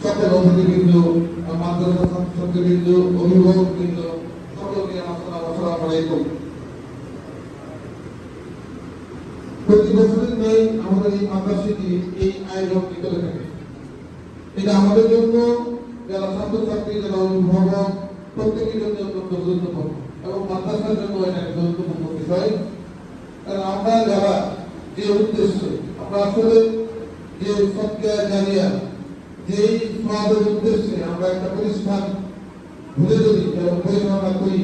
সকল অতিথিবৃন্দ, মাদ্রাসা ছাত্রবৃন্দ, অভিভাবকবৃন্দ, সকলকে আসসালামু আলাইকুম। প্রতি বছরের ন্যায় আমাদের এই মাদ্রাসাটি এই আয়োজনটি করে থাকে। এটা আমাদের জন্য, যারা ছাত্রছাত্রী, যারা অভিভাবক, প্রত্যেকের জন্য অত্যন্ত গুরুত্বপূর্ণ এবং মাদ্রাসার জন্য এটা একটা গুরুত্বপূর্ণ বিষয়। কারণ আমরা যারা যে উদ্দেশ্যে আমরা আসলে যে সদকা জারিয়া, যেই সমাজের উদ্দেশ্যে আমরা একটা প্রতিষ্ঠান ঘুরে ধরি এবং পরিচালনা করি,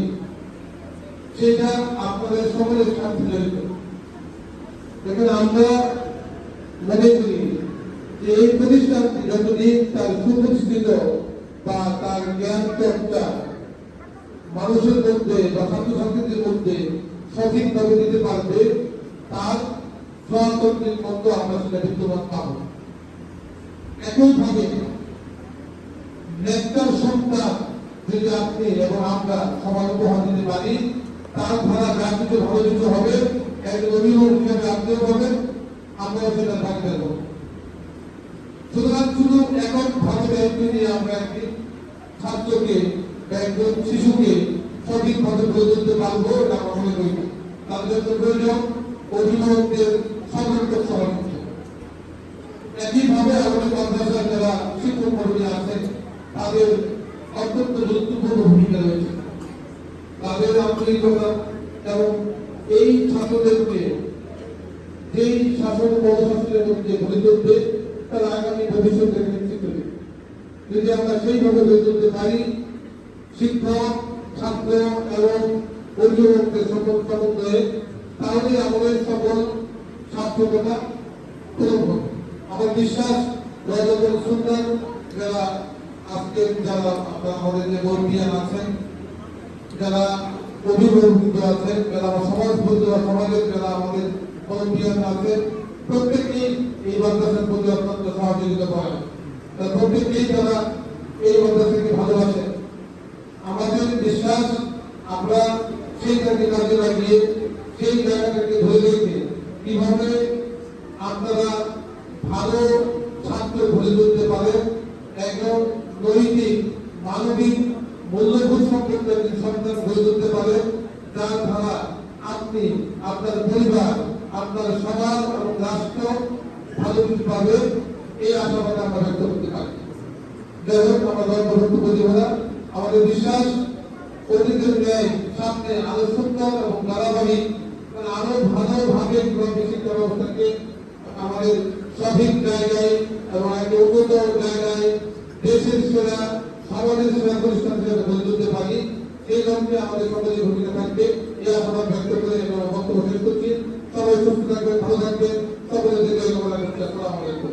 সেটা আপনাদের সকলের সাথে জড়িত। এখানে আমরা মনে করি যে এই প্রতিষ্ঠানটি যতদিন তার সুপ্রতিষ্ঠিত বা তার জ্ঞান চর্চা মানুষের মধ্যে বা ছাত্রছাত্রীদের মধ্যে সঠিকভাবে দিতে পারবে, তার সহতন্ত্রের মতো আমরা সেটা বিদ্যমান পাব। একইভাবে নেককার সন্তান যদি আপনি এবং আমরা সমাজ উপহার দিতে পারি, তার ধারা যা কিছু ভালো কিছু হবে, একজন অভিভাবক হিসেবে আপনিও পাবেন, আমরাও সেটা থাকতে পারবো। সুতরাং শুধু এককভাবে দায়িত্ব নিয়ে আমরা একটি ছাত্রকে বা একজন শিশুকে সঠিকভাবে গড়ে তুলতে পারবো, এটা আমরা মনে করি। তার জন্য প্রয়োজন অভিভাবকদের সর্বাত্মক সহযোগিতা। একইভাবে আমাদের মাদ্রাসার যারা শিক্ষক কর্মী আছেন, তাদের অত্যন্ত গুরুত্বপূর্ণ ভূমিকা রয়েছে। তাদের আন্তরিকতা এবং এই ছাত্রদেরকে যেই শাসন প্রশাসনের মধ্যে গড়ে তুলবে, তার আগামী ভবিষ্যতের নিশ্চিত হবে। যদি আমরা সেইভাবে গড়ে তুলতে পারি, শিক্ষক, ছাত্র এবং অভিভাবকদের সকল সমন্বয়ে, তাহলে আমাদের সকল সার্থকতা পূরণ হবে। আমার বিশ্বাস সুন্দর যারা আজকে যারা আমাদের যে বর্গিয়ান আছেন, যারা অভিভাবক আছেন, যারা আমার সমাজ বন্ধু বা সমাজের যারা আমাদের বর্গিয়ান আছেন, প্রত্যেকেই এই মাদ্রাসার প্রতি অত্যন্ত সহযোগিতা করেন। প্রত্যেকেই তারা এই মাদ্রাসাকে ভালোবাসেন। আমাদের বিশ্বাস আমরা সেইটাকে কাজে লাগিয়ে সেই জায়গাটাকে ধরে রেখে কিভাবে আপনারা ভালো ছাত্র গড়ে তুলতে পারেন, একজন নৈতিক মানবিক মূল্যবোধ সম্পন্ন একজন সন্তান গড়ে তুলতে পারেন, যার দ্বারা আপনি আপনার পরিবার, আপনার সমাজ এবং রাষ্ট্র ভালো কিছু পাবেন, এই আশাবাদ আমরা ব্যক্ত করতে পারি। যাই হোক, আমরা বক্তব্য দিব না। আমাদের বিশ্বাস অতীতের ন্যায় সামনে আরো সুন্দর এবং ধারাবাহিক আরো ভালোভাবে শিক্ষা ব্যবস্থাকে আমাদের সঠিক জায়গায় এবং একটা উন্নত জায়গায় দেশের সেরা, সমাজের সেরা প্রতিষ্ঠান হিসেবে গড়ে তুলতে পারি, সেই লক্ষ্যে আমাদের সকলের ভূমিকা থাকবে। এই আশাবাদ ব্যক্ত করে বক্তব্য শেষ করছি। সবাই সুস্থ থাকবেন, ভালো থাকবেন, সকলের দিকে আসসালামু আলাইকুম।